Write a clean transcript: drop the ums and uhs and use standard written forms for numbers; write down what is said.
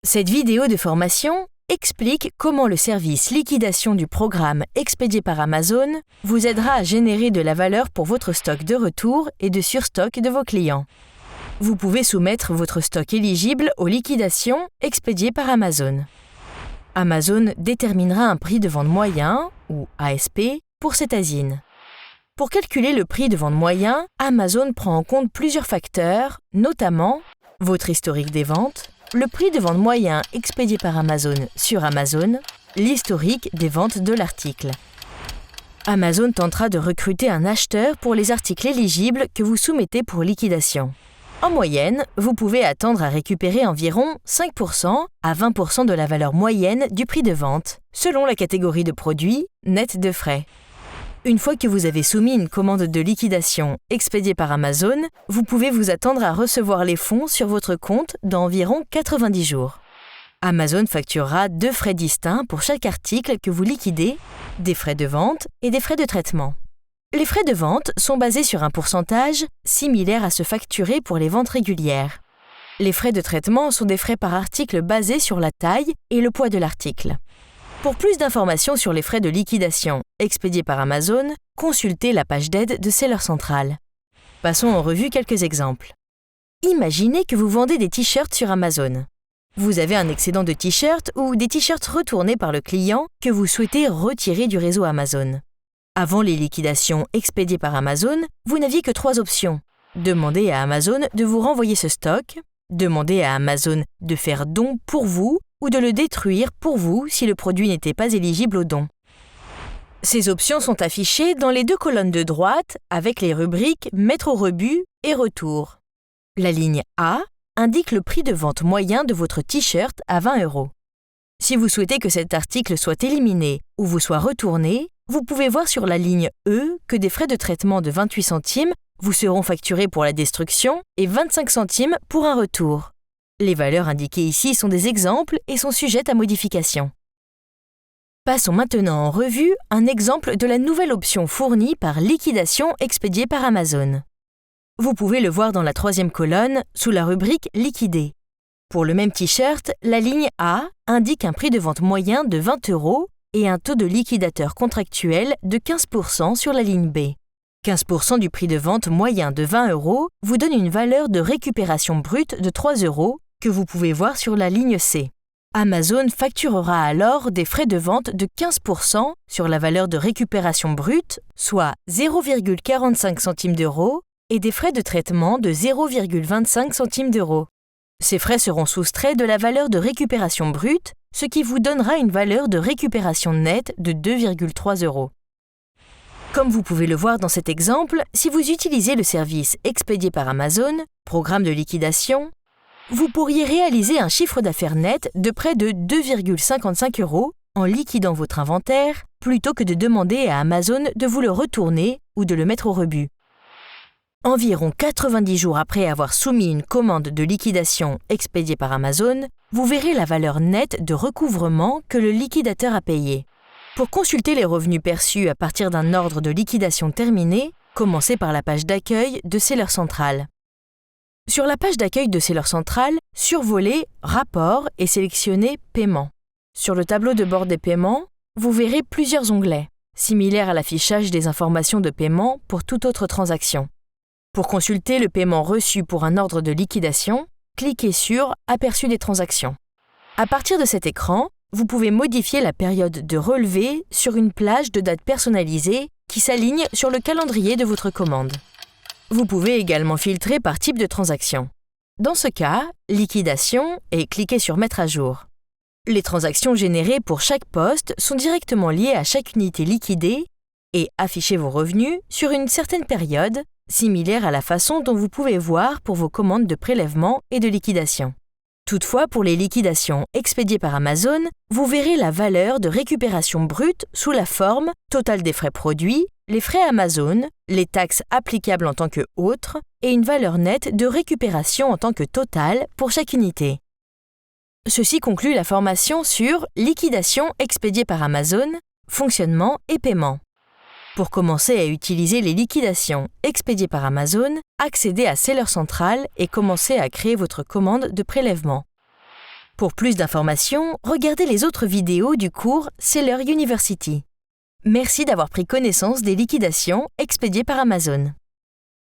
Cette vidéo de formation explique comment le service liquidation du programme expédié par Amazon vous aidera à générer de la valeur pour votre stock de retour et de surstock de vos clients. Vous pouvez soumettre votre stock éligible aux liquidations expédiées par Amazon. Amazon déterminera un prix de vente moyen, ou ASP, pour cette ASIN. Pour calculer le prix de vente moyen, Amazon prend en compte plusieurs facteurs, notamment votre historique des ventes, le prix de vente moyen expédié par Amazon sur Amazon, l'historique des ventes de l'article. Amazon tentera de recruter un acheteur pour les articles éligibles que vous soumettez pour liquidation. En moyenne, vous pouvez attendre à récupérer environ 5% à 20% de la valeur moyenne du prix de vente, selon la catégorie de produits, net de frais. Une fois que vous avez soumis une commande de liquidation expédiée par Amazon, vous pouvez vous attendre à recevoir les fonds sur votre compte dans environ 90 jours. Amazon facturera 2 frais distincts pour chaque article que vous liquidez, des frais de vente et des frais de traitement. Les frais de vente sont basés sur un pourcentage similaire à ce facturé pour les ventes régulières. Les frais de traitement sont des frais par article basés sur la taille et le poids de l'article. Pour plus d'informations sur les frais de liquidation expédiés par Amazon, consultez la page d'aide de Seller Central. Passons en revue quelques exemples. Imaginez que vous vendez des t-shirts sur Amazon. Vous avez un excédent de t-shirts ou des t-shirts retournés par le client que vous souhaitez retirer du réseau Amazon. Avant les liquidations expédiées par Amazon, vous n'aviez que 3 options. Demander à Amazon de vous renvoyer ce stock, demander à Amazon de faire don pour vous ou de le détruire pour vous si le produit n'était pas éligible au don. Ces options sont affichées dans les 2 colonnes de droite avec les rubriques « Mettre au rebut » et « Retour ». La ligne A indique le prix de vente moyen de votre t-shirt à 20 €. Si vous souhaitez que cet article soit éliminé ou vous soit retourné, vous pouvez voir sur la ligne E que des frais de traitement de 28 centimes vous seront facturés pour la destruction et 25 centimes pour un retour. Les valeurs indiquées ici sont des exemples et sont sujettes à modification. Passons maintenant en revue un exemple de la nouvelle option fournie par Liquidation expédiée par Amazon. Vous pouvez le voir dans la 3e colonne sous la rubrique « Liquider ». Pour le même t-shirt, la ligne A indique un prix de vente moyen de 20 € et un taux de liquidateur contractuel de 15% sur la ligne B. 15% du prix de vente moyen de 20 € vous donne une valeur de récupération brute de 3 € que vous pouvez voir sur la ligne C. Amazon facturera alors des frais de vente de 15% sur la valeur de récupération brute, soit 0,45 centimes d'euros, et des frais de traitement de 0,25 centimes d'euros. Ces frais seront soustraits de la valeur de récupération brute, ce qui vous donnera une valeur de récupération nette de 2,3 €. Comme vous pouvez le voir dans cet exemple, si vous utilisez le service expédié par Amazon, programme de liquidation, vous pourriez réaliser un chiffre d'affaires net de près de 2,55 € en liquidant votre inventaire plutôt que de demander à Amazon de vous le retourner ou de le mettre au rebut. Environ 90 jours après avoir soumis une commande de liquidation expédiée par Amazon, vous verrez la valeur nette de recouvrement que le liquidateur a payé. Pour consulter les revenus perçus à partir d'un ordre de liquidation terminé, commencez par la page d'accueil de Seller Central. Sur la page d'accueil de Seller Central, survolez « Rapport » et sélectionnez « Paiement ». Sur le tableau de bord des paiements, vous verrez plusieurs onglets, similaires à l'affichage des informations de paiement pour toute autre transaction. Pour consulter le paiement reçu pour un ordre de liquidation, cliquez sur « Aperçu des transactions ». À partir de cet écran, vous pouvez modifier la période de relevé sur une plage de dates personnalisées qui s'aligne sur le calendrier de votre commande. Vous pouvez également filtrer par type de transaction. Dans ce cas, liquidation et cliquez sur Mettre à jour. Les transactions générées pour chaque poste sont directement liées à chaque unité liquidée et affichez vos revenus sur une certaine période, similaire à la façon dont vous pouvez voir pour vos commandes de prélèvement et de liquidation. Toutefois, pour les liquidations expédiées par Amazon, vous verrez la valeur de récupération brute sous la forme total des frais produits, les frais Amazon, les taxes applicables en tant que autres et une valeur nette de récupération en tant que total pour chaque unité. Ceci conclut la formation sur Liquidation expédiée par Amazon, fonctionnement et paiement. Pour commencer à utiliser les liquidations expédiées par Amazon, accédez à Seller Central et commencez à créer votre commande de prélèvement. Pour plus d'informations, regardez les autres vidéos du cours Seller University. Merci d'avoir pris connaissance des liquidations expédiées par Amazon.